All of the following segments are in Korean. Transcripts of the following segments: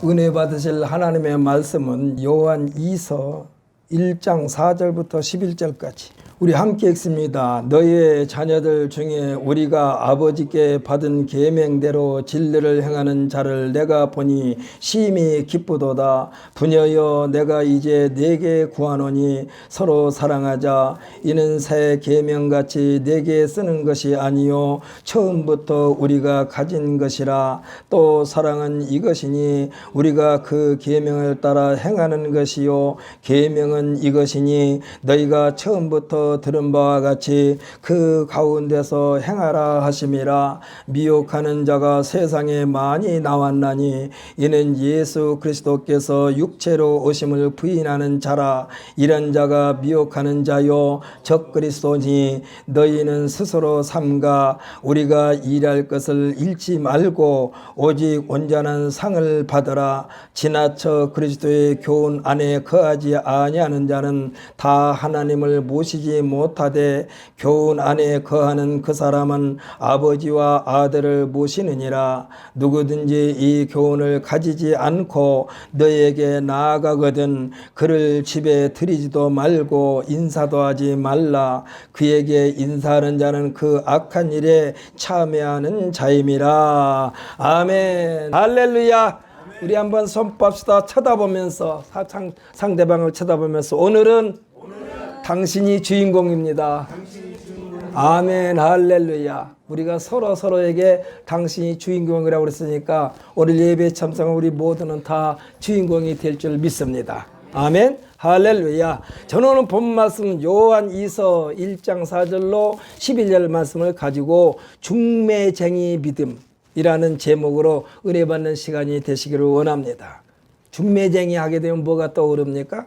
은혜 받으실 하나님의 말씀은 요한 2서 1장 4절부터 11절까지 우리 함께 읽습니다. 너희의 자녀들 중에 우리가 아버지께 받은 계명대로 진리를 행하는 자를 내가 보니 심히 기쁘도다. 부녀여 내가 이제 네게 구하노니 서로 사랑하자. 이는 새 계명같이 네게 쓰는 것이 아니요 처음부터 우리가 가진 것이라. 또 사랑은 이것이니 우리가 그 계명을 따라 행하는 것이요 계명은 이것이니 너희가 처음부터 들은 바와 같이 그 가운데서 행하라 하심이라. 미혹하는 자가 세상에 많이 나왔나니 이는 예수 그리스도께서 육체로 오심을 부인하는 자라. 이런 자가 미혹하는 자요 적 그리스도니 너희는 스스로 삼가 우리가 일할 것을 잃지 말고 오직 온전한 상을 받으라. 지나쳐 그리스도의 교훈 안에 거하지 아니하는 자는 다 하나님을 모시지 못하되 교훈 안에 거하는 그 사람은 아버지와 아들을 모시느니라. 누구든지 이 교훈을 가지지 않고 너에게 나아가거든 그를 집에 들이지도 말고 인사도 하지 말라. 그에게 인사하는 자는 그 악한 일에 참여하는 자임이라. 아멘. 할렐루야. 우리 한번 손봅시다. 쳐다보면서 상대방을 쳐다보면서 오늘은 당신이 주인공입니다. 아멘. 할렐루야. 우리가 서로에게 당신이 주인공이라고 그랬으니까 오늘 예배 참석한 우리 모두는 다 주인공이 될 줄 믿습니다. 아멘. 할렐루야. 저는 오늘 본 말씀 요한 2서 1장 4절로 11절 말씀을 가지고 중매쟁이 믿음이라는 제목으로 은혜 받는 시간이 되시기를 원합니다. 중매쟁이 하게 되면 뭐가 떠오릅니까?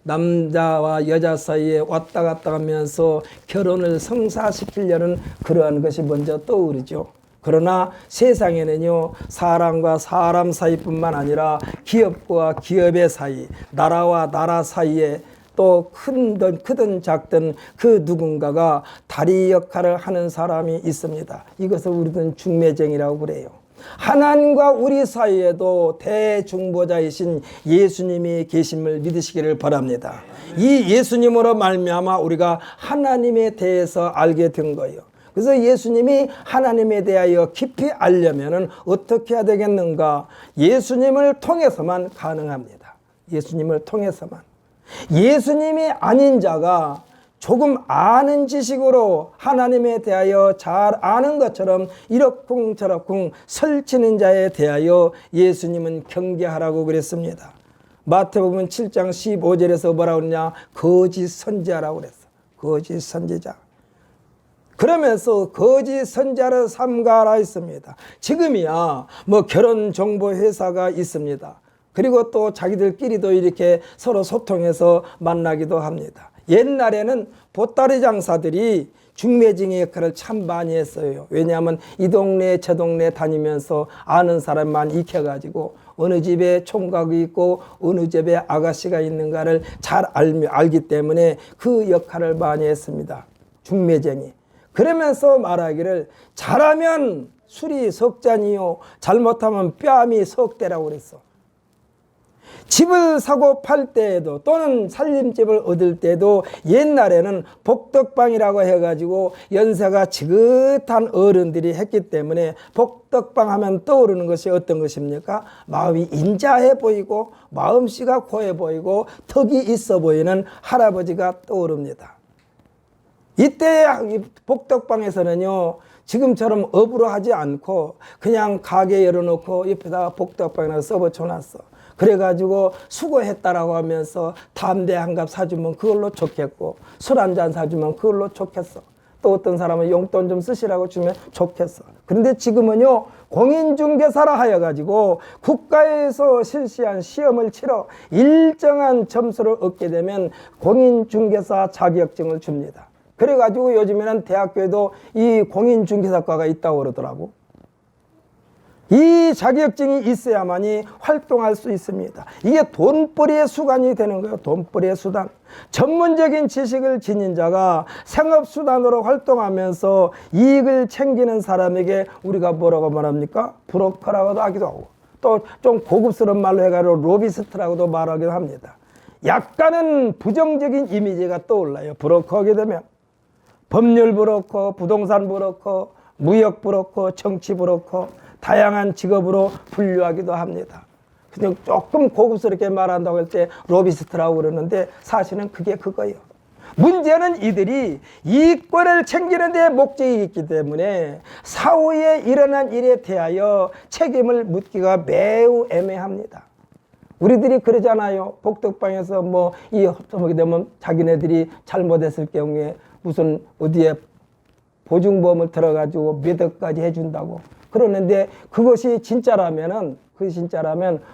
남자와 여자 사이에 왔다 갔다 하면서 결혼을 성사시키려는 그러한 것이 먼저 떠오르죠. 그러나 세상에는요, 사람과 사람 사이뿐만 아니라 기업과 기업의 사이, 나라와 나라 사이에 또 크든 작든 그 누군가가 다리 역할을 하는 사람이 있습니다. 이것을 우리는 중매쟁이라고 그래요. 하나님과 우리 사이에도 대중보자이신 예수님이 계심을 믿으시기를 바랍니다. 이 예수님으로 말미암아 우리가 하나님에 대해서 알게 된 거예요. 그래서 예수님이 하나님에 대하여 깊이 알려면 어떻게 해야 되겠는가? 예수님을 통해서만 가능합니다. 예수님을 통해서만. 예수님이 아닌 자가 조금 아는 지식으로 하나님에 대하여 잘 아는 것처럼 이러쿵저러쿵 설치는 자에 대하여 예수님은 경계하라고 그랬습니다. 마태복음 7장 15절에서 뭐라고 그러냐? 거짓 선지자라고 그랬어. 거짓 선지자. 그러면서 거짓 선지자를 삼가라 했습니다. 지금이야 뭐 결혼 정보 회사가 있습니다. 그리고 또 자기들끼리도 이렇게 서로 소통해서 만나기도 합니다. 옛날에는 보따리 장사들이 중매쟁이 역할을 참 많이 했어요. 왜냐하면 이 동네 저 동네 다니면서 아는 사람만 익혀가지고 어느 집에 총각이 있고 어느 집에 아가씨가 있는가를 잘 알기 때문에 그 역할을 많이 했습니다. 중매쟁이. 그러면서 말하기를 잘하면 술이 석 잔이요 잘못하면 뺨이 석 대라고 그랬어. 집을 사고 팔 때에도 또는 살림집을 얻을 때도 옛날에는 복덕방이라고 해가지고 연세가 지긋한 어른들이 했기 때문에 복덕방 하면 떠오르는 것이 어떤 것입니까? 마음이 인자해 보이고 마음씨가 고해 보이고 턱이 있어 보이는 할아버지가 떠오릅니다. 이때 복덕방에서는요 지금처럼 업으로 하지 않고 그냥 가게 열어놓고 옆에다가 복덕방이라고 써붙여놨어. 그래가지고 수고했다라고 하면서 담배 한 갑 사주면 그걸로 좋겠고 술 한 잔 사주면 그걸로 좋겠어. 또 어떤 사람은 용돈 좀 쓰시라고 주면 좋겠어. 그런데 지금은요 공인중개사라 하여가지고 국가에서 실시한 시험을 치러 일정한 점수를 얻게 되면 공인중개사 자격증을 줍니다. 그래가지고 요즘에는 대학교에도 이 공인중개사과가 있다고 그러더라고. 이 자격증이 있어야만이 활동할 수 있습니다. 이게 돈벌이의 수단이 되는 거예요. 돈벌이의 수단. 전문적인 지식을 지닌 자가 생업수단으로 활동하면서 이익을 챙기는 사람에게 우리가 뭐라고 말합니까? 브로커라고도 하기도 하고 또 좀 고급스러운 말로 해가지고 로비스트라고도 말하기도 합니다. 약간은 부정적인 이미지가 떠올라요. 브로커 하게 되면 법률 브로커, 부동산 브로커, 무역 브로커, 정치 브로커, 다양한 직업으로 분류하기도 합니다. 그냥 조금 고급스럽게 말한다고 할 때 로비스트라고 그러는데 사실은 그게 그거예요. 문제는 이들이 이권을 챙기는 데 목적이 있기 때문에 사후에 일어난 일에 대하여 책임을 묻기가 매우 애매합니다. 우리들이 그러잖아요. 복덕방에서 이 헛소문이 되면 자기네들이 잘못했을 경우에 무슨 어디에 보증보험을 들어가지고 몇 억까지 해준다고 그러는데 그것이 진짜라면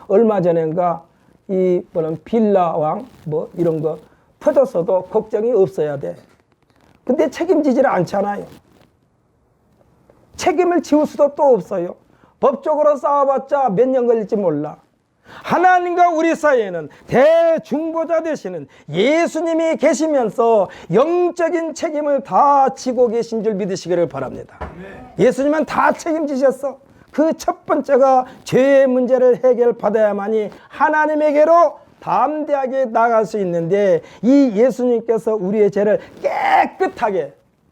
얼마 전엔가 이 빌라왕 이런 거 터졌어도 걱정이 없어야 돼. 근데 책임지지를 않잖아요. 책임을 지울 수도 또 없어요. 법적으로 싸워봤자 몇 년 걸릴지 몰라. 하나님과 우리 사이에는 대중보자 되시는 예수님이 계시면서 영적인 책임을 다 지고 계신 줄 믿으시기를 바랍니다. 예수님은 다 책임지셨어. 그 첫 번째가 죄의 문제를 해결받아야만이 하나님에게로 담대하게 나갈 수 있는데 이 예수님께서 우리의 죄를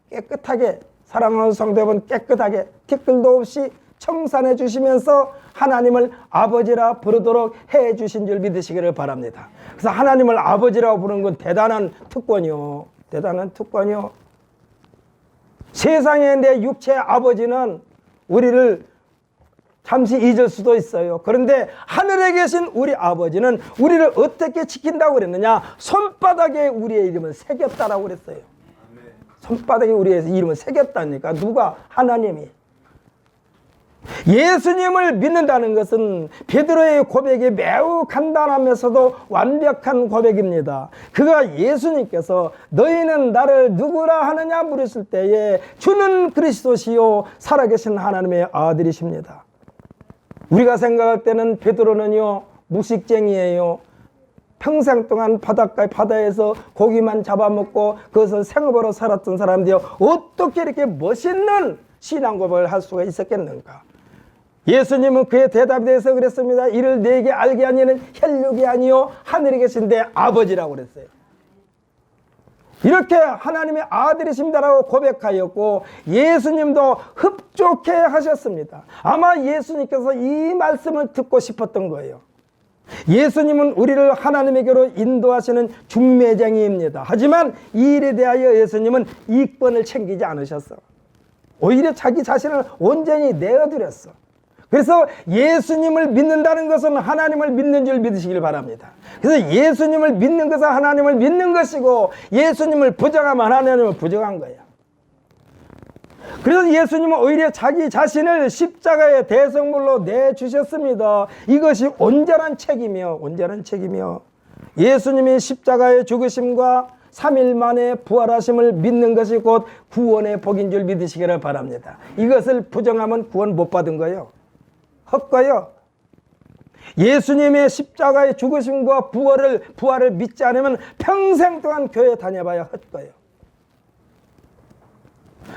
깨끗하게 사랑하는 성도 여러분 깨끗하게 티끌도 없이 청산해 주시면서 하나님을 아버지라 부르도록 해 주신 줄 믿으시기를 바랍니다. 그래서 하나님을 아버지라고 부르는 건 대단한 특권이요. 세상에 내 육체의 아버지는 우리를 잠시 잊을 수도 있어요. 그런데 하늘에 계신 우리 아버지는 우리를 어떻게 지킨다고 그랬느냐? 손바닥에 우리의 이름을 새겼다라고 그랬어요. 손바닥에 우리의 이름을 새겼다니까. 누가? 하나님이. 예수님을 믿는다는 것은 베드로의 고백이 매우 간단하면서도 완벽한 고백입니다. 그가 예수님께서 너희는 나를 누구라 하느냐 물으실 때에 주는 그리스도시요 살아계신 하나님의 아들이십니다. 우리가 생각할 때는 베드로는요 무식쟁이에요. 평생 동안 바다에서 고기만 잡아먹고 그것을 생업으로 살았던 사람들이 어떻게 이렇게 멋있는 신앙 고백을 할 수가 있었겠는가? 예수님은 그의 대답에 대해서 그랬습니다. 이를 내게 알게 하니는 혈육이 아니요 하늘에 계신데 아버지라고 그랬어요. 이렇게 하나님의 아들이십니다라고 고백하였고 예수님도 흡족해 하셨습니다. 아마 예수님께서 이 말씀을 듣고 싶었던 거예요. 예수님은 우리를 하나님에게로 인도하시는 중매쟁이입니다. 하지만 이 일에 대하여 예수님은 이권을 챙기지 않으셨어. 오히려 자기 자신을 온전히 내어드렸어. 그래서 예수님을 믿는다는 것은 하나님을 믿는 줄 믿으시길 바랍니다. 그래서 예수님을 믿는 것은 하나님을 믿는 것이고 예수님을 부정하면 하나님을 부정한 거예요. 그래서 예수님은 오히려 자기 자신을 십자가의 대성물로 내주셨습니다. 이것이 온전한 책임이요. 예수님이 십자가의 죽으심과 3일 만에 부활하심을 믿는 것이 곧 구원의 복인 줄 믿으시기를 바랍니다. 이것을 부정하면 구원 못 받은 거예요. 헛거요. 예수님의 십자가의 죽으심과 부활을 믿지 않으면 평생 동안 교회 다녀봐야 헛거예요.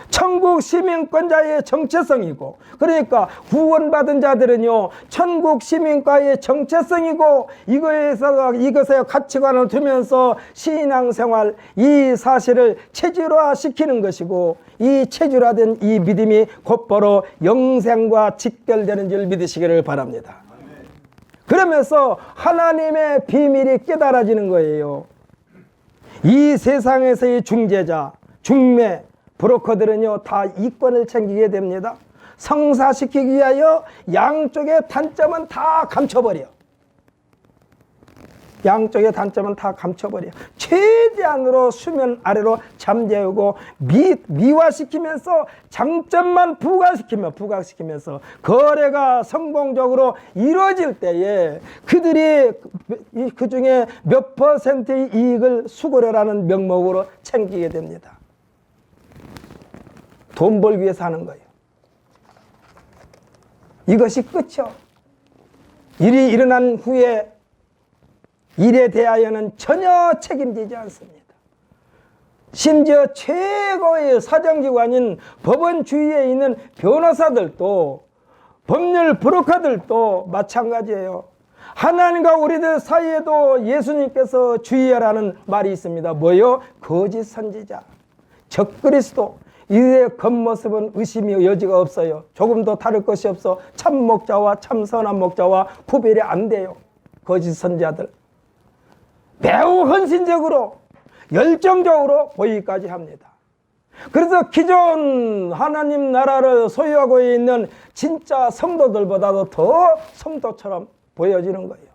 천국 시민권자의 정체성이고, 그러니까 구원받은 자들은요 천국 시민과의 정체성이고 이것에 가치관을 두면서 신앙생활 이 사실을 체질화시키는 것이고 이 체질화된 이 믿음이 곧바로 영생과 직결되는 줄 믿으시기를 바랍니다. 그러면서 하나님의 비밀이 깨달아지는 거예요. 이 세상에서의 중재자, 중매, 브로커들은요 다 이권을 챙기게 됩니다. 성사시키기 위하여 양쪽의 단점은 다 감춰버려. 최대한으로 수면 아래로 잠재우고 미화시키면서 장점만 부각시키면서 거래가 성공적으로 이루어질 때에 그들이 그 중에 몇 퍼센트의 이익을 수고료라는 명목으로 챙기게 됩니다. 돈 벌기 위해서 하는 거예요. 이것이 끝이요. 일이 일어난 후에 일에 대하여는 전혀 책임지지 않습니다. 심지어 최고의 사정기관인 법원 주위에 있는 변호사들도 법률 브로커들도 마찬가지예요. 하나님과 우리들 사이에도 예수님께서 주의하라는 말이 있습니다. 뭐요? 거짓 선지자, 적그리스도. 이들의 겉모습은 의심의 여지가 없어요. 조금도 다를 것이 없어. 참 목자와 참 선한 목자와 구별이 안 돼요. 거짓 선지자들. 매우 헌신적으로 열정적으로 보이기까지 합니다. 그래서 기존 하나님 나라를 소유하고 있는 진짜 성도들보다도 더 성도처럼 보여지는 거예요.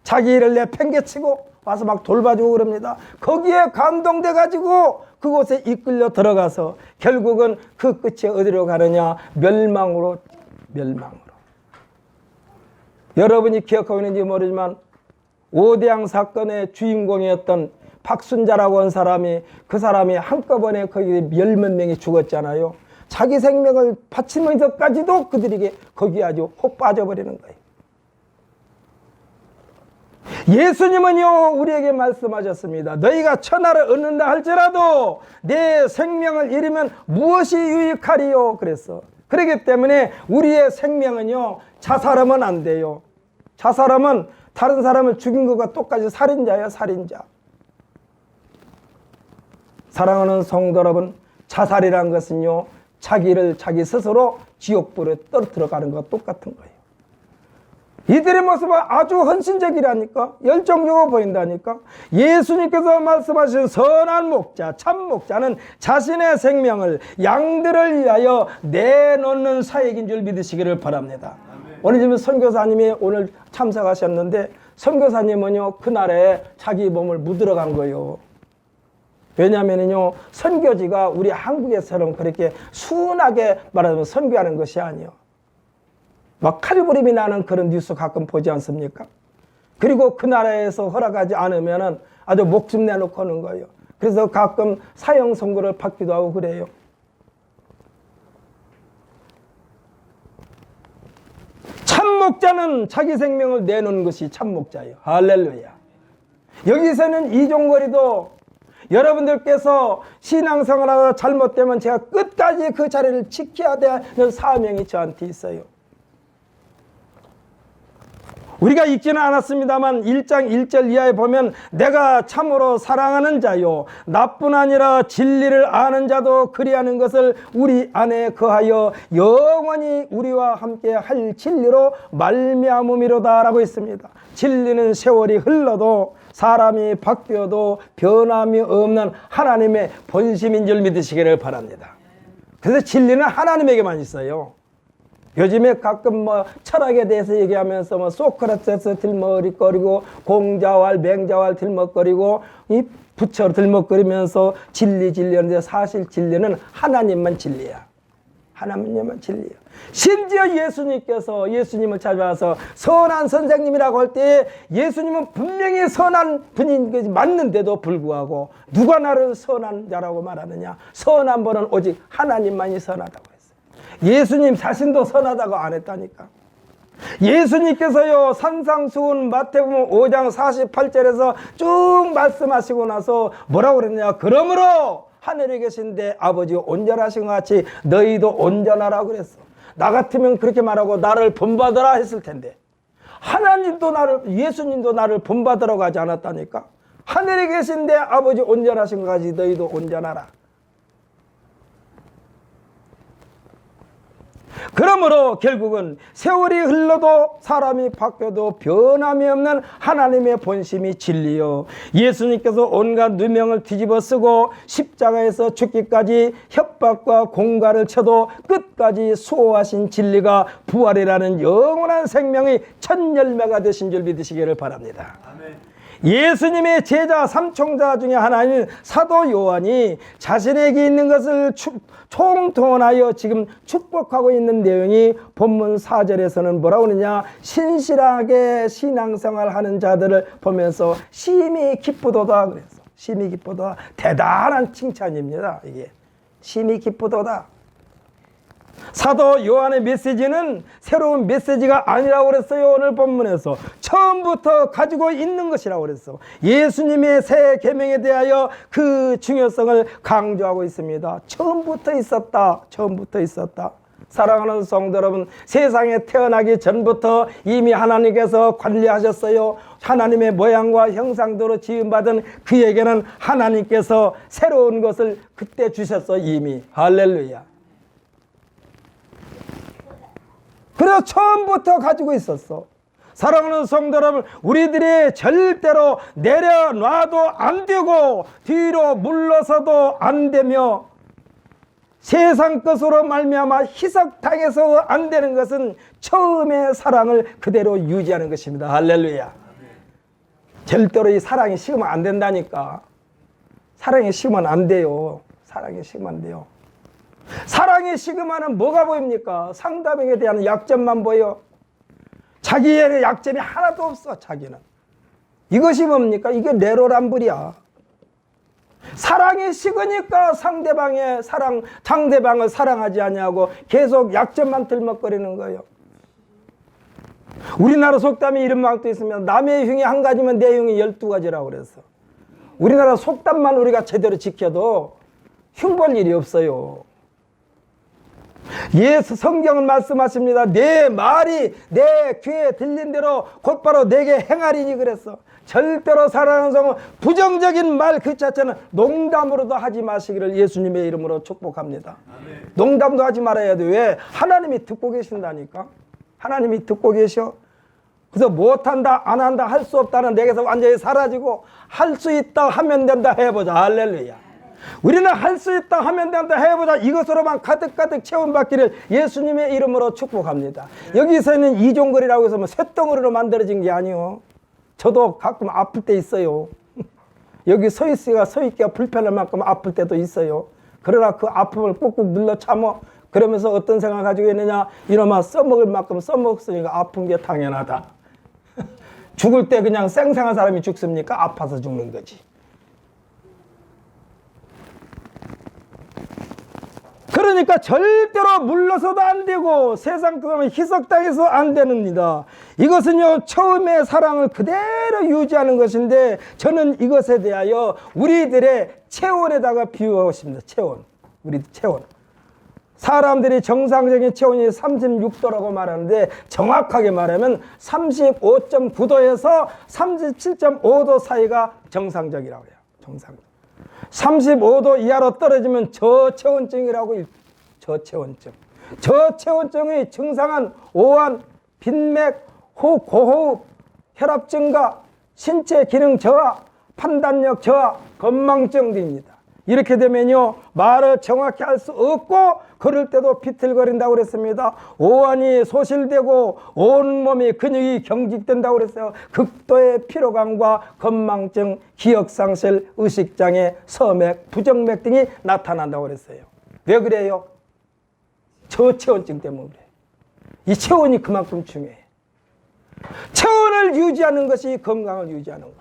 자기 일을 내팽개치고 와서 막 돌봐주고 그럽니다. 거기에 감동돼 가지고 그곳에 이끌려 들어가서 결국은 그 끝이 어디로 가느냐? 멸망으로. 여러분이 기억하고 있는지 모르지만 오대양 사건의 주인공이었던 박순자라고 한 사람이, 그 사람이 한꺼번에 거기 몇몇 명이 죽었잖아요. 자기 생명을 바치면서까지도 그들에게 거기에 아주 혹 빠져버리는 거예요. 예수님은요, 우리에게 말씀하셨습니다. 너희가 천하를 얻는다 할지라도 내 생명을 잃으면 무엇이 유익하리요? 그랬어. 그렇기 때문에 우리의 생명은요, 자살하면 안 돼요. 자살하면 다른 사람을 죽인 것과 똑같이 살인자예요, 살인자. 사랑하는 성도 여러분, 자살이란 것은요, 자기를 자기 스스로 지옥불에 떨어뜨려 가는 것과 똑같은 거예요. 이들의 모습은 아주 헌신적이라니까, 열정적으로 보인다니까. 예수님께서 말씀하신 선한 목자, 참 목자는 자신의 생명을 양들을 위하여 내놓는 사역인 줄 믿으시기를 바랍니다. 아멘. 오늘 지금 선교사님이 오늘 참석하셨는데, 선교사님은요, 그날에 자기 몸을 묻으러 간 거예요. 왜냐하면요, 선교지가 우리 한국에서는 그렇게 순하게 말하자면 선교하는 것이 아니에요. 막 칼부림이 나는 그런 뉴스 가끔 보지 않습니까? 그리고 그 나라에서 허락하지 않으면 아주 목숨 내놓고 하는 거예요. 그래서 가끔 사형 선고를 받기도 하고 그래요. 참목자는 자기 생명을 내놓는 것이 참목자예요. 할렐루야. 여기서는 이종거리도 여러분들께서 신앙생활하다 잘못되면 제가 끝까지 그 자리를 지켜야 되는 사명이 저한테 있어요. 우리가 읽지는 않았습니다만 1장 1절 이하에 보면 내가 참으로 사랑하는 자요 나뿐 아니라 진리를 아는 자도 그리하는 것을 우리 안에 거하여 영원히 우리와 함께 할 진리로 말미암음이로다 라고 했습니다. 진리는 세월이 흘러도 사람이 바뀌어도 변함이 없는 하나님의 본심인 줄 믿으시기를 바랍니다. 그래서 진리는 하나님에게만 있어요. 요즘에 가끔 철학에 대해서 얘기하면서 소크라테스 들먹거리고 공자왈 맹자왈 들먹거리고 이 부처 들먹거리면서 진리하는데 사실 진리는 하나님만 진리야. 하나님만 진리야. 심지어 예수님을 찾아와서 선한 선생님이라고 할 때 예수님은 분명히 선한 분인 것이 맞는데도 불구하고 누가 나를 선한 자라고 말하느냐? 선한 분은 오직 하나님만이 선하다고 했어요. 예수님 자신도 선하다고 안 했다니까. 예수님께서요 산상수훈 마태복음 5장 48절에서 쭉 말씀하시고 나서 뭐라고 그랬냐? 그러므로 하늘에 계신데 아버지 온전하신 것 같이 너희도 온전하라고 그랬어. 나 같으면 그렇게 말하고 나를 본받으라 했을 텐데 예수님도 나를 본받으라고 하지 않았다니까. 하늘에 계신데 아버지 온전하신 것 같이 너희도 온전하라. 그러므로 결국은 세월이 흘러도 사람이 바뀌어도 변함이 없는 하나님의 본심이 진리요. 예수님께서 온갖 누명을 뒤집어 쓰고 십자가에서 죽기까지 협박과 공갈을 쳐도 끝까지 수호하신 진리가 부활이라는 영원한 생명의 첫 열매가 되신 줄 믿으시기를 바랍니다. 아멘. 예수님의 제자 삼총자 중에 하나인 사도 요한이 자신에게 있는 것을 총동원하여 지금 축복하고 있는 내용이 본문 4절에서는 뭐라고 그러냐? 신실하게 신앙생활 하는 자들을 보면서 심히 기쁘도다 그랬어. 심히 기쁘도다. 대단한 칭찬입니다. 이게 심히 기쁘도다. 사도 요한의 메시지는 새로운 메시지가 아니라고 그랬어요. 오늘 본문에서 처음부터 가지고 있는 것이라고 그랬어. 예수님의 새 계명에 대하여 그 중요성을 강조하고 있습니다. 처음부터 있었다. 사랑하는 성도 여러분, 세상에 태어나기 전부터 이미 하나님께서 관리하셨어요. 하나님의 모양과 형상대로 지음받은 그에게는 하나님께서 새로운 것을 그때 주셨어. 이미. 할렐루야. 그래서 처음부터 가지고 있었어. 사랑하는 성도 여러분, 우리들이 절대로 내려놔도 안 되고 뒤로 물러서도 안 되며 세상 것으로 말미암아 희석당해서 안 되는 것은 처음의 사랑을 그대로 유지하는 것입니다. 할렐루야. 절대로 이 사랑이 식으면 안 된다니까. 사랑이 식으면 안 돼요. 사랑이 식으면 안 돼요. 사랑이 식으면 뭐가 보입니까? 상대방에 대한 약점만 보여. 자기의 약점이 하나도 없어. 자기는. 이것이 뭡니까? 이게 내로남불이야. 사랑이 식으니까 상대방을 사랑하지 아니하고 계속 약점만 들먹거리는 거예요. 우리나라 속담이 이런 말도 있으면 남의 흉이 한 가지면 내 흉이 12가지라고 그랬어. 우리나라 속담만 우리가 제대로 지켜도 흉볼 일이 없어요. 예수 성경은 말씀하십니다. 내 말이 내 귀에 들린 대로 곧바로 내게 행하리니 그랬어. 절대로 사랑하는 성은 부정적인 말 그 자체는 농담으로도 하지 마시기를 예수님의 이름으로 축복합니다. 아멘. 농담도 하지 말아야 돼. 왜? 하나님이 듣고 계신다니까. 하나님이 듣고 계셔. 그래서 못한다 안 한다 할 수 없다는 내게서 완전히 사라지고 할 수 있다 하면 된다 해보자. 할렐루야. 우리는 할 수 있다 하면 된다 해보자. 이것으로만 가득가득 채움받기를 예수님의 이름으로 축복합니다. 여기서는 이종걸이라고 해서 뭐 쇳덩어리로 만들어진 게 아니요. 저도 가끔 아플 때 있어요. 여기 서 있기가 불편할 만큼 아플 때도 있어요. 그러나 그 아픔을 꾹꾹 눌러 참어. 그러면서 어떤 생각을 가지고 있느냐. 이놈아 써먹을 만큼 써먹었으니까 아픈 게 당연하다. 죽을 때 그냥 쌩쌩한 사람이 죽습니까? 아파서 죽는 거지. 그러니까 절대로 물러서도 안 되고 세상 그러면 희석당해서 안 됩니다. 이것은요 처음의 사랑을 그대로 유지하는 것인데 저는 이것에 대하여 우리들의 체온에다가 비유하고 싶습니다. 체온. 우리 체온. 사람들이 정상적인 체온이 36도라고 말하는데 정확하게 말하면 35.9도에서 37.5도 사이가 정상적이라고 해요. 정상적. 35도 이하로 떨어지면 저체온증이라고. 저체온증. 저체온증의 증상은 오한, 빈맥, 고호흡, 혈압 증가, 신체 기능 저하, 판단력 저하, 건망증 등입니다. 이렇게 되면요 말을 정확히 할 수 없고 걸을 때도 비틀거린다고 그랬습니다. 오한이 소실되고 온몸이 근육이 경직된다고 그랬어요. 극도의 피로감과 건망증, 기억상실, 의식장애, 서맥, 부정맥 등이 나타난다고 그랬어요. 왜 그래요? 저체온증 때문에 그래요. 이 체온이 그만큼 중요해. 체온을 유지하는 것이 건강을 유지하는 거예요.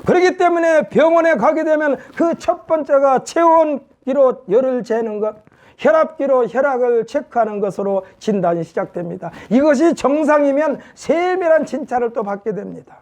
그렇기 때문에 병원에 가게 되면 그 첫 번째가 체온기로 열을 재는 것, 혈압기로 혈압을 체크하는 것으로 진단이 시작됩니다. 이것이 정상이면 세밀한 진찰을 또 받게 됩니다.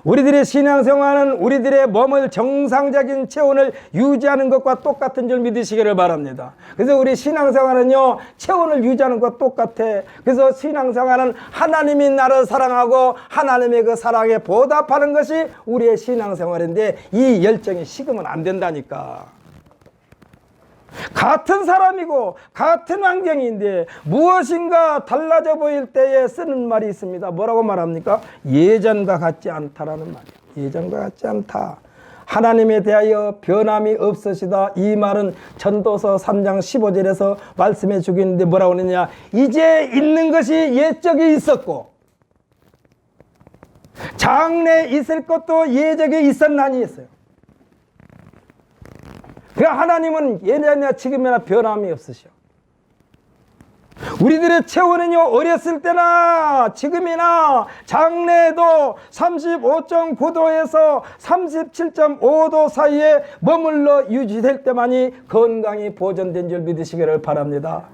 우리들의 신앙생활은 우리들의 몸을 정상적인 체온을 유지하는 것과 똑같은 줄 믿으시기를 바랍니다. 그래서 우리 신앙생활은요 체온을 유지하는 것과 똑같아. 그래서 신앙생활은 하나님이 나를 사랑하고 하나님의 그 사랑에 보답하는 것이 우리의 신앙생활인데 이 열정이 식으면 안 된다니까. 같은 사람이고 같은 환경인데 무엇인가 달라져 보일 때에 쓰는 말이 있습니다. 뭐라고 말합니까? 예전과 같지 않다라는 말이에요. 예전과 같지 않다. 하나님에 대하여 변함이 없으시다. 이 말은 전도서 3장 15절에서 말씀해 주고 있는데 뭐라고 하느냐. 이제 있는 것이 옛적에 있었고 장래 있을 것도 예적에 있었나니 했어요. 그러니까 하나님은 예전이나 지금이나 변함이 없으셔. 우리들의 체온은요 어렸을 때나 지금이나 장래에도 35.9도에서 37.5도 사이에 머물러 유지될 때만이 건강이 보존된 줄 믿으시기를 바랍니다.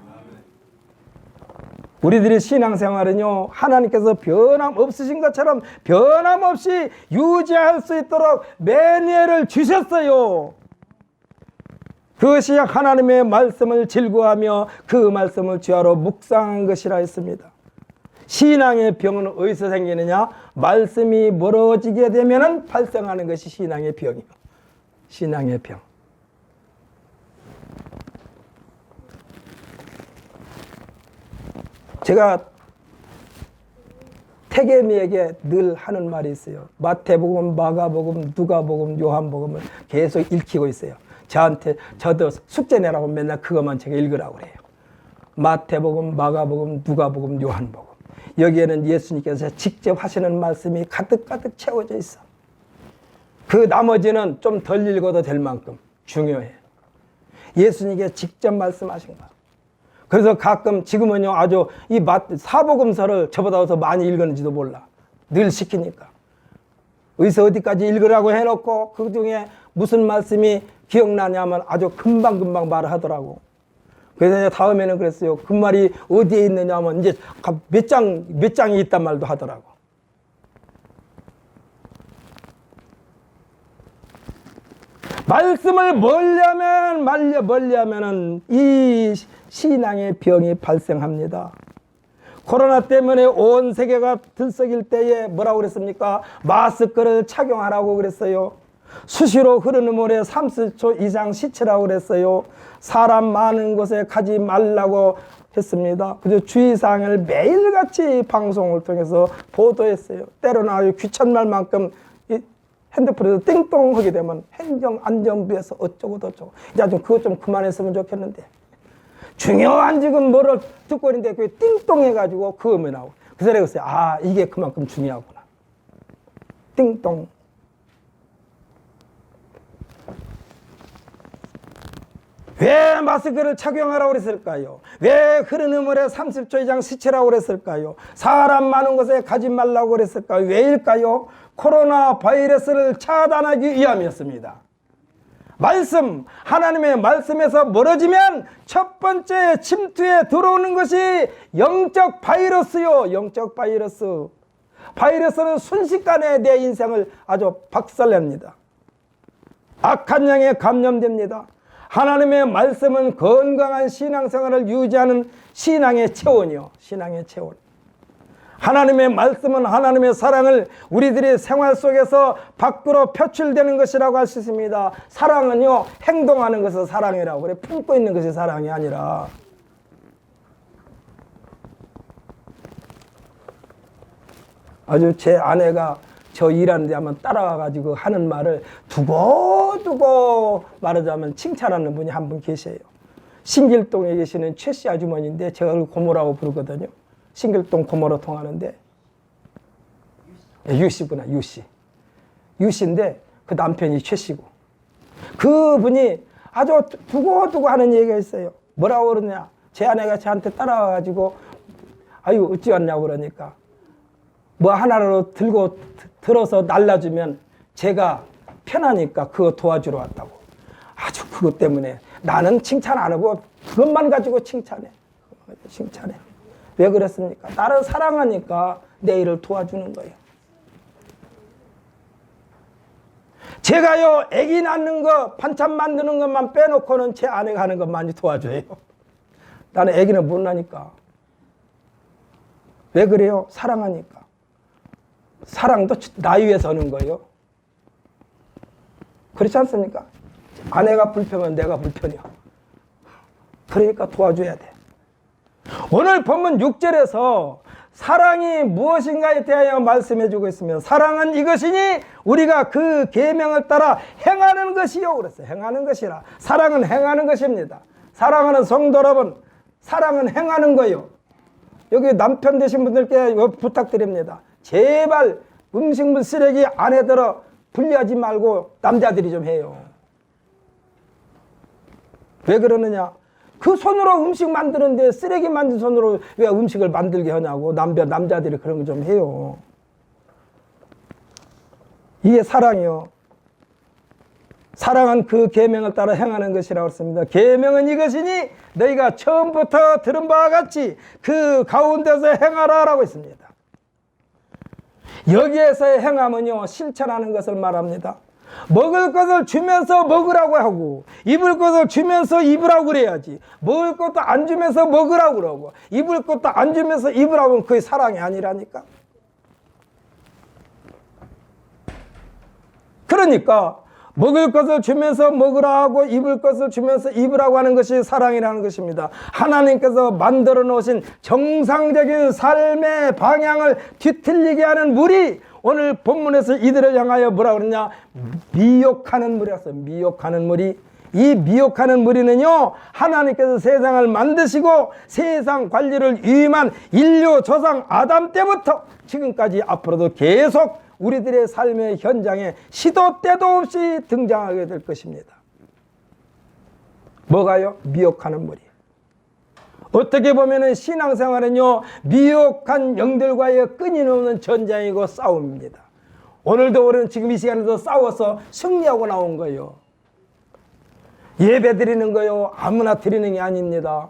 우리들의 신앙생활은요 하나님께서 변함없으신 것처럼 변함없이 유지할 수 있도록 매뉴얼을 주셨어요. 그것이 하나님의 말씀을 즐거워하며 그 말씀을 주야로 묵상한 것이라 했습니다. 신앙의 병은 어디서 생기느냐? 말씀이 멀어지게 되면 발생하는 것이 신앙의 병이요. 신앙의 병. 제가 태계미에게 늘 하는 말이 있어요. 마태복음, 마가복음, 누가복음, 요한복음을 계속 읽히고 있어요. 저도 숙제 내라고 맨날 그것만 제가 읽으라고 그래요. 마태복음, 마가복음, 누가복음, 요한복음. 여기에는 예수님께서 직접 하시는 말씀이 가득가득 채워져 있어. 그 나머지는 좀 덜 읽어도 될 만큼 중요해. 예수님께 직접 말씀하신 거야. 그래서 가끔 지금은요 아주 이 사복음서를 저보다 더 많이 읽었는지도 몰라. 늘 시키니까. 어디서 어디까지 읽으라고 해놓고 그 중에 무슨 말씀이 기억나냐면 아주 금방금방 말을 하더라고. 그래서 다음에는 그랬어요. 그 말이 어디에 있느냐면 이제 몇 장이 있단 말도 하더라고. 말씀을 멀리하면은 이 신앙의 병이 발생합니다. 코로나 때문에 온 세계가 들썩일 때에 뭐라고 그랬습니까? 마스크를 착용하라고 그랬어요. 수시로 흐르는 물에 30초 이상 씻으라고 그랬어요. 사람 많은 곳에 가지 말라고 했습니다. 그래서 주의사항을 매일같이 방송을 통해서 보도했어요. 때로는 아주 귀찮을 만큼 핸드폰에서 띵동 하게 되면 행정안전부에서 어쩌고 저쩌고. 이제 좀 그것 좀 그만했으면 좋겠는데. 중요한 지금 뭐를 듣고 있는데 그게 띵동 해가지고 그거만 나오고. 그래서 내가 그랬어요. 아, 이게 그만큼 중요하구나. 띵동. 왜 마스크를 착용하라고 그랬을까요? 왜 흐르는 물에 30초 이상 씻으라고 그랬을까요? 사람 많은 곳에 가지 말라고 그랬을까요? 왜일까요? 코로나 바이러스를 차단하기 위함이었습니다. 말씀, 하나님의 말씀에서 멀어지면 첫 번째 침투에 들어오는 것이 영적 바이러스요. 영적 바이러스. 바이러스는 순식간에 내 인생을 아주 박살냅니다. 악한 영에 감염됩니다. 하나님의 말씀은 건강한 신앙생활을 유지하는 신앙의 체온이요. 신앙의 체온. 하나님의 말씀은 하나님의 사랑을 우리들의 생활 속에서 밖으로 표출되는 것이라고 할 수 있습니다. 사랑은요, 행동하는 것을 사랑이라고 그래. 품고 있는 것이 사랑이 아니라. 아주 제 아내가 저 일하는 데 한번 따라와가지고 하는 말을 두고두고 말하자면 칭찬하는 분이 한 분 계세요. 신길동에 계시는 최씨 아주머니인데 제가 그걸 고모라고 부르거든요. 신길동 고모로 통하는데 유씨구나. 유씨인데 그 남편이 최씨고 그분이 아주 두고두고 하는 얘기가 있어요. 뭐라고 그러냐. 제 아내가 저한테 따라와가지고 아유 어찌 왔냐고 그러니까 뭐 하나로 들어서 날라주면 제가 편하니까 그거 도와주러 왔다고. 아주 그것 때문에 나는 칭찬 안 하고 그것만 가지고 칭찬해. 왜 그랬습니까? 나를 사랑하니까 내 일을 도와주는 거예요. 제가요 애기 낳는 거 반찬 만드는 것만 빼놓고는 제 아내가 하는 것 많이 도와줘요. 나는 애기는 못 낳으니까. 왜 그래요? 사랑하니까. 사랑도 나 위해서 하는 거예요. 그렇지 않습니까? 아내가 불편하면 내가 불편해요. 그러니까 도와줘야 돼. 오늘 본문 6절에서 사랑이 무엇인가에 대하여 말씀해주고 있으면 사랑은 이것이니 우리가 그 계명을 따라 행하는 것이요 그랬어요. 행하는 것이라. 사랑은 행하는 것입니다. 사랑하는 성도 여러분, 사랑은 행하는 거예요. 여기 남편 되신 분들께 부탁드립니다. 제발 음식물 쓰레기 안에 들어 분리하지 말고 남자들이 좀 해요. 왜 그러느냐? 그 손으로 음식 만드는데 쓰레기 만든 손으로 왜 음식을 만들게 하냐고. 남자들이 그런 거 좀 해요. 이게 사랑이요. 사랑은 그 계명을 따라 행하는 것이라고 했습니다. 계명은 이것이니 너희가 처음부터 들은 바와 같이 그 가운데서 행하라라고 했습니다. 여기에서의 행함은요 실천하는 것을 말합니다. 먹을 것을 주면서 먹으라고 하고 입을 것을 주면서 입으라고 그래야지. 먹을 것도 안 주면서 먹으라고 그러고 입을 것도 안 주면서 입으라고 하면 그게 사랑이 아니라니까. 그러니까 먹을 것을 주면서 먹으라 하고 입을 것을 주면서 입으라고 하는 것이 사랑이라는 것입니다. 하나님께서 만들어 놓으신 정상적인 삶의 방향을 뒤틀리게 하는 물이 오늘 본문에서 이들을 향하여 뭐라 그러냐? 미혹하는 물이었어요. 미혹하는 물이. 이 미혹하는 무리는요, 하나님께서 세상을 만드시고 세상 관리를 위임한 인류 조상 아담 때부터 지금까지 앞으로도 계속 우리들의 삶의 현장에 시도 때도 없이 등장하게 될 것입니다. 뭐가요? 미혹하는 무리. 어떻게 보면 신앙생활은요, 미혹한 영들과의 끊임없는 전쟁이고 싸움입니다. 오늘도 우리는 지금 이 시간에도 싸워서 승리하고 나온 거예요. 예배 드리는 거요, 아무나 드리는 게 아닙니다.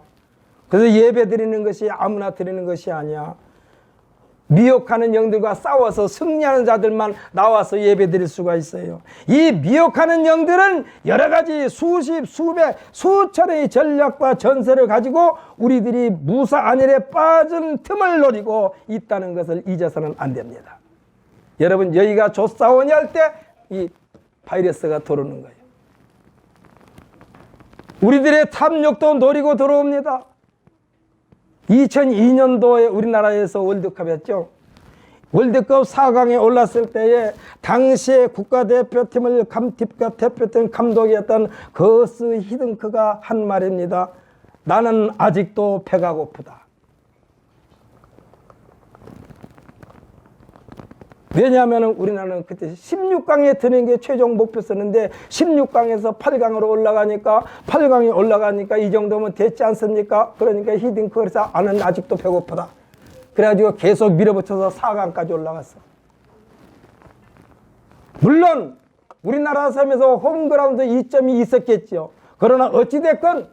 그래서 예배 드리는 것이 아무나 드리는 것이 아니야. 미혹하는 영들과 싸워서 승리하는 자들만 나와서 예배 드릴 수가 있어요. 이 미혹하는 영들은 여러 가지 수십, 수백, 수천의 전략과 전세를 가지고 우리들이 무사 안일에 빠진 틈을 노리고 있다는 것을 잊어서는 안 됩니다. 여러분, 여기가 조사원이 할 때 이 바이러스가 들어오는 거예요. 우리들의 탐욕도 노리고 들어옵니다. 2002년도에 우리나라에서 월드컵 했죠. 월드컵 4강에 올랐을 때에 당시에 국가대표팀을 대표팀 감독이었던 거스 히든크가 한 말입니다. 나는 아직도 배가 고프다. 왜냐하면 우리나라는 그때 16강에 드는 게 최종 목표였었는데 16강에서 8강으로 올라가니까 이 정도면 됐지 않습니까? 그러니까 히딩크 그래서 나는 아직도 배고프다. 그래가지고 계속 밀어붙여서 4강까지 올라갔어. 물론 우리나라 삶에서 홈그라운드 2점이 있었겠죠. 그러나 어찌됐건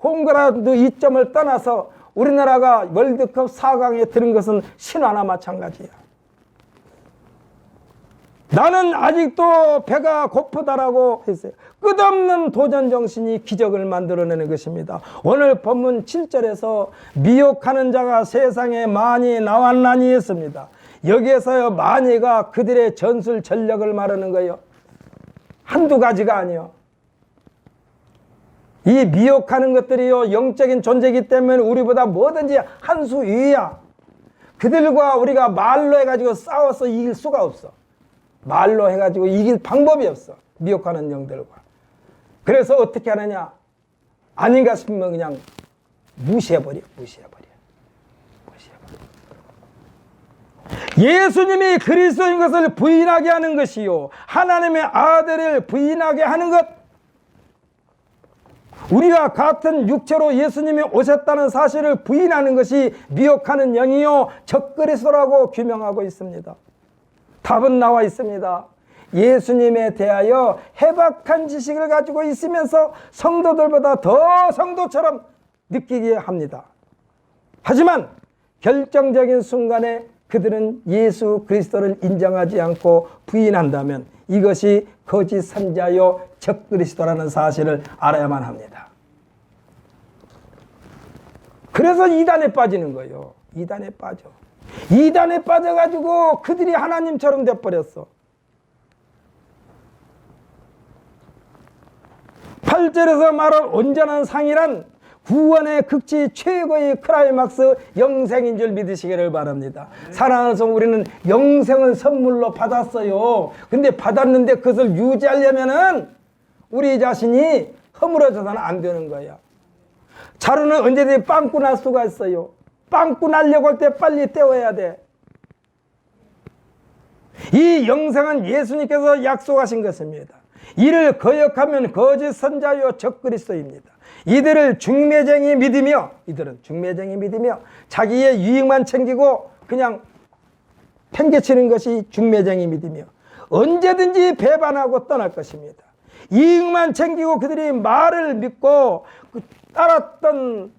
홈그라운드 2점을 떠나서 우리나라가 월드컵 4강에 드는 것은 신화나 마찬가지야. 나는 아직도 배가 고프다라고 했어요. 끝없는 도전 정신이 기적을 만들어내는 것입니다. 오늘 본문 7절에서 미혹하는 자가 세상에 많이 나왔나니 했습니다. 여기에서요, 많이가 그들의 전술 전력을 말하는 거예요. 한두 가지가 아니요. 이 미혹하는 것들이요, 영적인 존재이기 때문에 우리보다 뭐든지 한 수 위야. 그들과 우리가 말로 해가지고 싸워서 이길 수가 없어. 말로 해가지고 이길 방법이 없어. 미혹하는 영들과. 그래서 어떻게 하느냐? 아닌가 싶으면 그냥 무시해버려. 예수님이 그리스도인 것을 부인하게 하는 것이요, 하나님의 아들을 부인하게 하는 것, 우리가 같은 육체로 예수님이 오셨다는 사실을 부인하는 것이 미혹하는 영이요 적그리스도라고 규명하고 있습니다. 답은 나와 있습니다. 예수님에 대하여 해박한 지식을 가지고 있으면서 성도들보다 더 성도처럼 느끼게 합니다. 하지만 결정적인 순간에 그들은 예수 그리스도를 인정하지 않고 부인한다면 이것이 거짓 선자요 적그리스도라는 사실을 알아야만 합니다. 그래서 이단에 빠지는 거예요. 이단에 빠져가지고 그들이 하나님처럼 돼버렸어. 8절에서 말할 온전한 상이란 구원의 극치 최고의 크라이막스 영생인 줄 믿으시기를 바랍니다. 사랑하는 성, 우리는 영생을 선물로 받았어요. 근데 받았는데 그것을 유지하려면은 우리 자신이 허물어져서는 안 되는 거예요. 자루는 언제든지 빵꾸 날 수가 있어요. 빵꾸 날려고 할 때 빨리 떼어야 돼. 이 영생은 예수님께서 약속하신 것입니다. 이를 거역하면 거짓 선자요 적그리스도입니다. 이들은 중매쟁이 믿으며 자기의 유익만 챙기고 그냥 팽개치는 것이 중매쟁이 믿으며 언제든지 배반하고 떠날 것입니다. 이익만 챙기고 그들이 말을 믿고 따랐던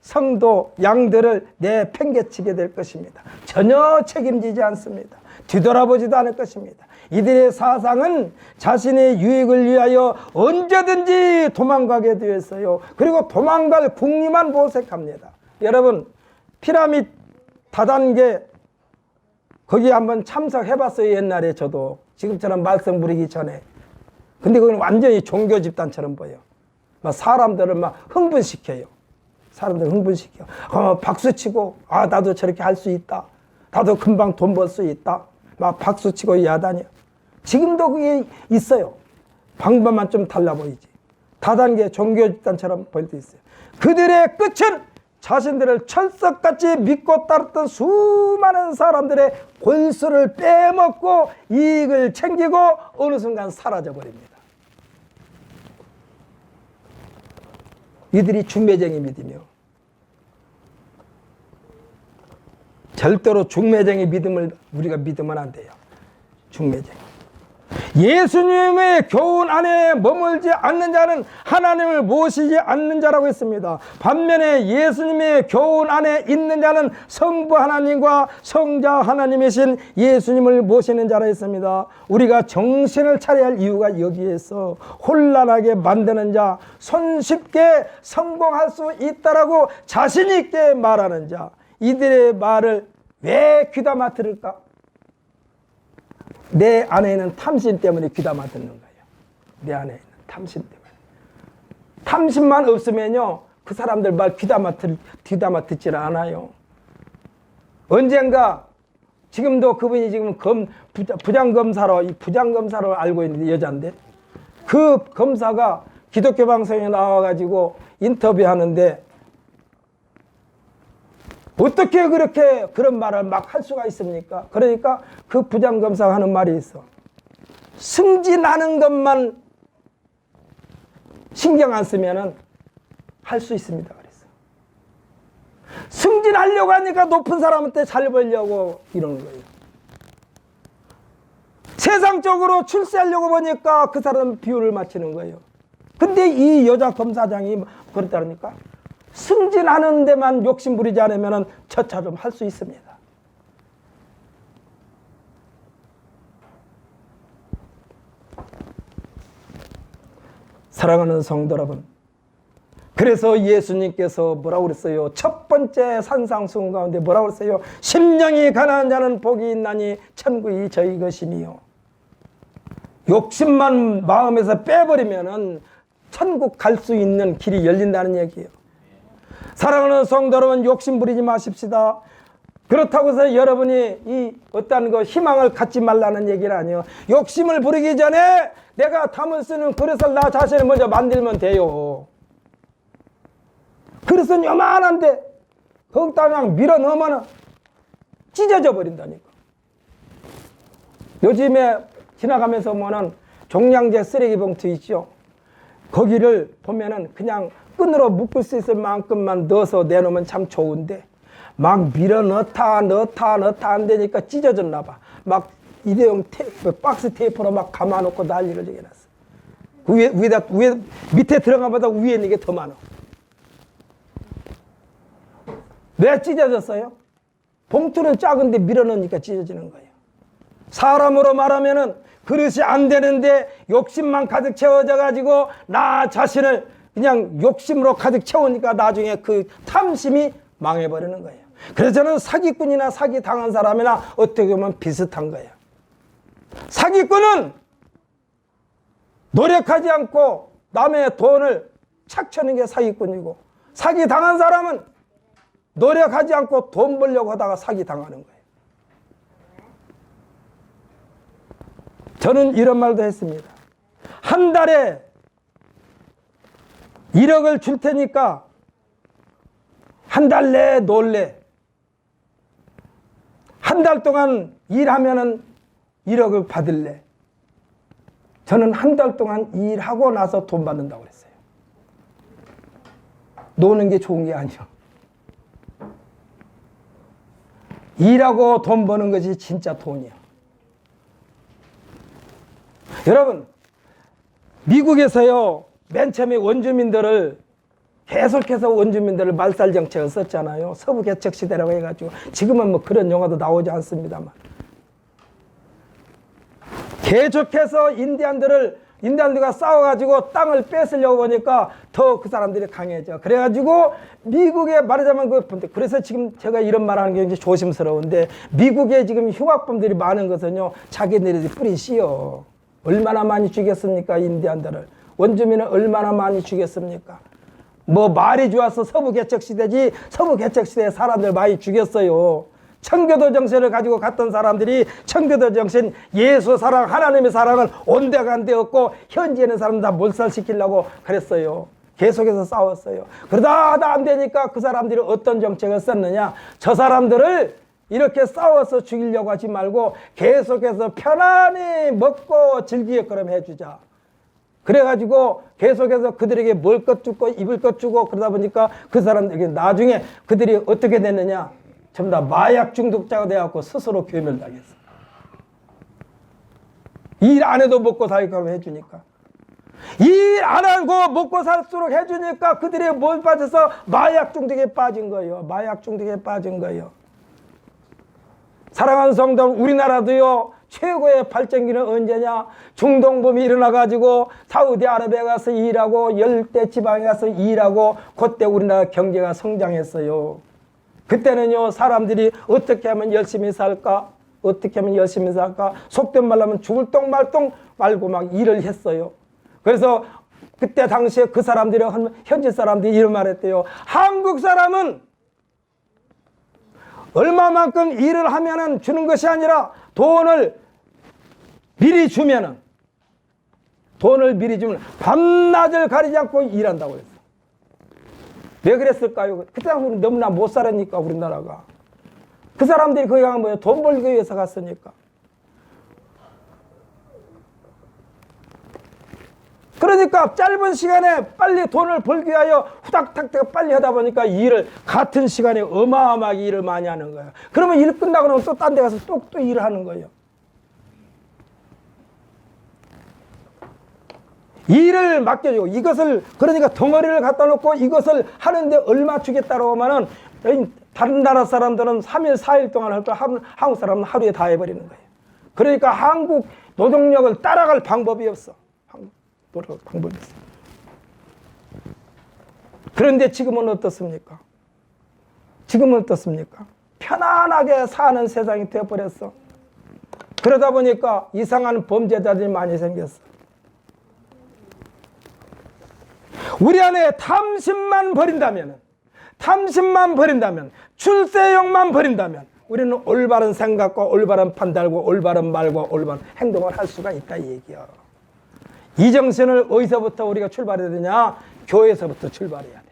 성도 양들을 내팽개치게 될 것입니다. 전혀 책임지지 않습니다. 뒤돌아보지도 않을 것입니다. 이들의 사상은 자신의 유익을 위하여 언제든지 도망가게 되어 있어요. 그리고 도망갈 궁리만 모색합니다. 여러분, 피라밋 다단계 거기 한번 참석해봤어요. 옛날에 저도. 지금처럼 말썽 부리기 전에. 근데 그건 완전히 종교 집단처럼 보여. 막 사람들을 막 흥분시켜요. 사람들을 흥분시켜. 박수치고, 아, 나도 저렇게 할 수 있다. 나도 금방 돈 벌 수 있다. 막 박수치고 야단이야. 지금도 그게 있어요. 방법만 좀 달라 보이지. 다단계 종교 집단처럼 보일 때 있어요. 그들의 끝은 자신들을 철석같이 믿고 따랐던 수많은 사람들의 권수를 빼먹고 이익을 챙기고 어느 순간 사라져버립니다. 이들이 중매쟁이 믿으며 절대로 중매쟁이 믿음을 우리가 믿으면 안 돼요. 중매쟁이. 예수님의 교훈 안에 머물지 않는 자는 하나님을 모시지 않는 자라고 했습니다. 반면에 예수님의 교훈 안에 있는 자는 성부 하나님과 성자 하나님이신 예수님을 모시는 자라 했습니다. 우리가 정신을 차려야 할 이유가 여기에서 혼란하게 만드는 자, 손쉽게 성공할 수 있다라고 자신 있게 말하는 자, 이들의 말을 왜 귀담아 들을까? 내 안에 있는 탐심 때문에 귀담아 듣는 거예요. 내 안에 있는 탐심 때문에. 탐심만 없으면요, 그 사람들 말 귀담아 듣질 않아요. 언젠가, 지금도 그분이 지금 부장검사로, 이 부장검사로 알고 있는 여자인데, 그 검사가 기독교 방송에 나와가지고 인터뷰하는데, 어떻게 그렇게 그런 말을 막 할 수가 있습니까? 그러니까 그 부장검사가 하는 말이 있어. 승진하는 것만 신경 안 쓰면은 할 수 있습니다. 그랬어. 승진하려고 하니까 높은 사람한테 잘 벌려고 이러는 거예요. 세상적으로 출세하려고 보니까 그 사람 비율을 맞추는 거예요. 근데 이 여자 검사장이 그랬다니까? 승진하는 데만 욕심 부리지 않으면 저차 좀 할 수 있습니다. 사랑하는 성도 여러분, 그래서 예수님께서 뭐라고 그랬어요? 첫 번째 산상수훈 가운데 뭐라고 그랬어요? 심령이 가난한 자는 복이 있나니 천국이 저희 것이니요. 욕심만 마음에서 빼버리면은 천국 갈 수 있는 길이 열린다는 얘기예요. 사랑하는 성도 여러분, 욕심 부리지 마십시다. 그렇다고 해서 여러분이 이 어떤 거 희망을 갖지 말라는 얘기는 아니에요. 욕심을 부리기 전에 내가 담을 쓰는 그릇을 나 자신을 먼저 만들면 돼요. 그릇은 요만한데 거기다 그냥 밀어 넣으면 찢어져 버린다니까. 요즘에 지나가면서 보면은 종량제 쓰레기 봉투 있죠. 거기를 보면은 그냥 끈으로 묶을 수 있을 만큼만 넣어서 내놓으면 참 좋은데 막 밀어 넣다 안 되니까 찢어졌나 봐. 막 일회용 테이프, 박스 테이프로 막 감아놓고 난리를 저겨놨어. 위에 밑에 들어가보다 위에 있는 게 더 많아. 왜 찢어졌어요? 봉투는 작은데 밀어 넣으니까 찢어지는 거예요. 사람으로 말하면은 그릇이 안 되는데 욕심만 가득 채워져 가지고 나 자신을 그냥 욕심으로 가득 채우니까 나중에 그 탐심이 망해버리는 거예요. 그래서 저는 사기꾼이나 사기 당한 사람이나 어떻게 보면 비슷한 거예요. 사기꾼은 노력하지 않고 남의 돈을 착취하는 게 사기꾼이고, 사기 당한 사람은 노력하지 않고 돈 벌려고 하다가 사기 당하는 거예요. 저는 이런 말도 했습니다. 한 달에 1억을 줄 테니까 한 달 내에 놀래. 한 달 동안 일하면은 1억을 받을래. 저는 한 달 동안 일하고 나서 돈 받는다고 그랬어요. 노는 게 좋은 게 아니요. 일하고 돈 버는 것이 진짜 돈이야. 여러분, 미국에서요, 맨 처음에 원주민들을 계속해서 원주민들을 말살 정책을 썼잖아요. 서부 개척 시대라고 해가지고 지금은 뭐 그런 영화도 나오지 않습니다만, 계속해서 인디안들과 싸워가지고 땅을 뺏으려고 보니까 더 그 사람들이 강해져. 그래가지고 미국에 말하자면 그래서 지금 제가 이런 말하는 게 이제 조심스러운데, 미국에 지금 흉악범들이 많은 것은요, 자기네들이 뿌리 씌어. 얼마나 많이 죽였습니까? 인디안들을. 원주민을 얼마나 많이 죽였습니까? 뭐 말이 좋아서 서부개척시대지, 서부개척시대에 사람들 많이 죽였어요. 청교도 정신을 가지고 갔던 사람들이 청교도 정신, 예수 사랑, 하나님의 사랑을 온데간데 없고 현지에 있는 사람 다 몰살시키려고 그랬어요. 계속해서 싸웠어요. 그러다 하다 안 되니까 그 사람들이 어떤 정책을 썼느냐, 저 사람들을 이렇게 싸워서 죽이려고 하지 말고 계속해서 편안히 먹고 즐길 거럼 해주자. 그래가지고 계속해서 그들에게 먹을 것 주고 입을 것 주고, 그러다 보니까 그 사람들에게 나중에 그들이 어떻게 됐느냐, 전부 다 마약 중독자가 되어갖고 스스로 괴멸당했어. 일 안 해도 먹고 살도록 해주니까. 일 안 하고 먹고 살수록 해주니까 그들이 뭘 빠져서 마약 중독에 빠진 거예요. 마약 중독에 빠진 거예요. 사랑하는 성도, 우리나라도요, 최고의 발전기는 언제냐? 중동범이 일어나가지고 사우디아라비아에 가서 일하고 열대 지방에 가서 일하고, 그때 우리나라 경제가 성장했어요. 그때는요, 사람들이 어떻게 하면 열심히 살까? 어떻게 하면 열심히 살까? 속된 말로 하면 죽을 똥 말 똥 말고 막 일을 했어요. 그래서 그때 당시에 그 사람들이, 현지 사람들이 이런 말 했대요. 한국 사람은 얼마만큼 일을 하면은 주는 것이 아니라 돈을 미리 주면 밤낮을 가리지 않고 일한다고 했어요. 왜 그랬을까요? 그때 너무나 못 살았니까, 우리나라가. 그 사람들이 거기 가면 뭐예요? 돈 벌기 위해서 갔으니까. 그러니까 짧은 시간에 빨리 돈을 벌기 위하여 후닥닥 빨리 하다 보니까 일을 같은 시간에 어마어마하게 일을 많이 하는 거예요. 그러면 일 끝나고 나면 또 딴 데 가서 또 일을 하는 거예요. 일을 맡겨주고, 이것을, 그러니까 덩어리를 갖다 놓고 이것을 하는데 얼마 주겠다고 하면은, 다른 나라 사람들은 3일, 4일 동안 할 걸 한국 사람은 하루에 다 해버리는 거예요. 그러니까 한국 노동력을 따라갈 방법이 없어. 방법이 없어. 그런데 지금은 어떻습니까? 지금은 어떻습니까? 편안하게 사는 세상이 되어버렸어. 그러다 보니까 이상한 범죄자들이 많이 생겼어. 우리 안에 탐심만 버린다면, 출세욕만 버린다면, 우리는 올바른 생각과 올바른 판단과 올바른 말과 올바른 행동을 할 수가 있다, 이 얘기야. 이 정신을 어디서부터 우리가 출발해야 되냐? 교회에서부터 출발해야 돼.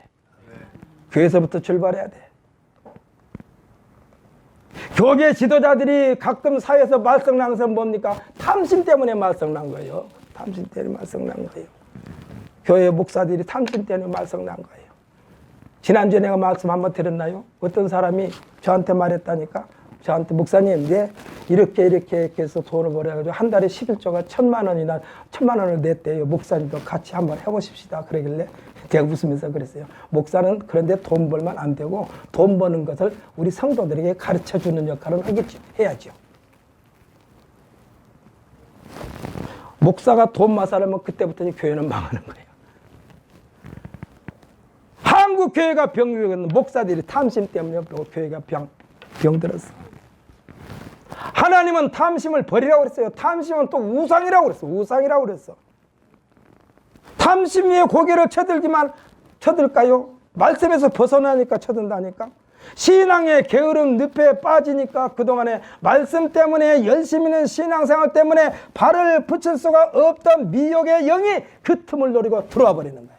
교회에서부터 출발해야 돼. 교계 지도자들이 가끔 사회에서 말썽난 것은 뭡니까? 탐심 때문에 말썽난 거예요. 탐심 때문에 말썽난 거예요. 교회 목사들이 탐심 때문에 말썽난 거예요. 지난주에 내가 말씀 한번 드렸나요? 어떤 사람이 저한테 말했다니까? 저한테, 목사님, 네, 이렇게 해서 돈을 벌어가지고 한 달에 11조가 1,000만 원을 냈대요. 목사님도 같이 한번 해보십시다. 그러길래 제가 웃으면서 그랬어요. 목사는 그런데 돈 벌면 안 되고, 돈 버는 것을 우리 성도들에게 가르쳐주는 역할을 해야죠. 목사가 돈 마사르면 그때부터 교회는 망하는 거예요. 한국 교회가 병들었는 목사들이 탐심 때문에 교회가 병들었어. 하나님은 탐심을 버리라고 그랬어요. 탐심은 또 우상이라고 그랬어. 우상이라고 그랬어. 탐심 위에 고개를 쳐들까요? 말씀에서 벗어나니까 쳐든다니까. 신앙의 게으름 늪에 빠지니까 그동안에 말씀 때문에 열심히 있는 신앙생활 때문에 발을 붙일 수가 없던 미혹의 영이 그 틈을 노리고 들어와 버리는 거예요.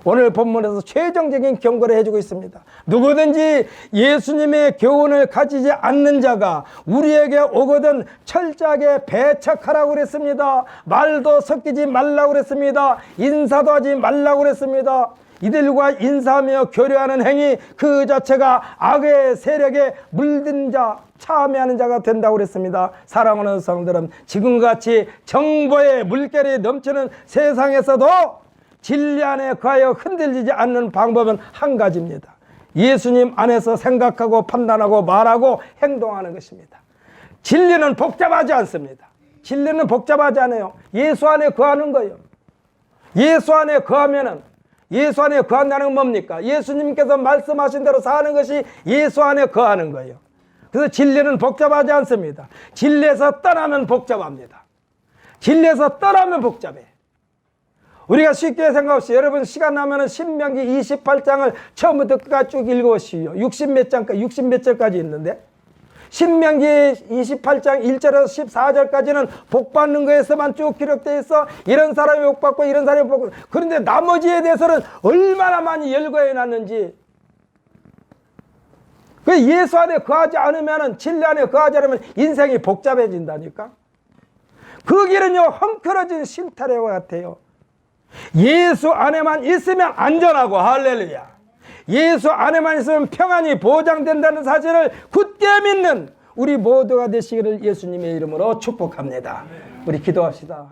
오늘 본문에서 최종적인 경고를 해주고 있습니다. 누구든지 예수님의 교훈을 가지지 않는 자가 우리에게 오거든 철저하게 배척하라고 그랬습니다. 말도 섞이지 말라고 그랬습니다. 인사도 하지 말라고 그랬습니다. 이들과 인사하며 교류하는 행위 그 자체가 악의 세력에 물든 자, 참여하는 자가 된다고 그랬습니다. 사랑하는 성도들, 지금같이 정보의 물결이 넘치는 세상에서도 진리 안에 거하여 흔들리지 않는 방법은 한 가지입니다. 예수님 안에서 생각하고 판단하고 말하고 행동하는 것입니다. 진리는 복잡하지 않습니다. 진리는 복잡하지 않아요. 예수 안에 거하는 거예요. 예수 안에 거하면은, 예수 안에 거한다는 건 뭡니까? 예수님께서 말씀하신 대로 사는 것이 예수 안에 거하는 거예요. 그래서 진리는 복잡하지 않습니다. 진리에서 떠나면 복잡합니다. 진리에서 떠나면 복잡해. 우리가 쉽게 생각없이, 여러분 시간 나면은 신명기 28장을 처음부터 끝까지 쭉 읽어보시오. 60 몇 절까지 있는데, 신명기 28장 1절에서 14절까지는 복 받는 거에서만 쭉 기록되어 있어. 이런 사람이 복 받고 이런 사람이 복 받고. 그런데 나머지에 대해서는 얼마나 많이 열거해 놨는지. 그 예수 안에 거하지 않으면, 진리 안에 거하지 않으면 인생이 복잡해진다니까. 그 길은요 헝클어진 신타래와 같아요. 예수 안에만 있으면 안전하고, 할렐루야. 예수 안에만 있으면 평안이 보장된다는 사실을 굳게 믿는 우리 모두가 되시기를 예수님의 이름으로 축복합니다. 우리 기도합시다.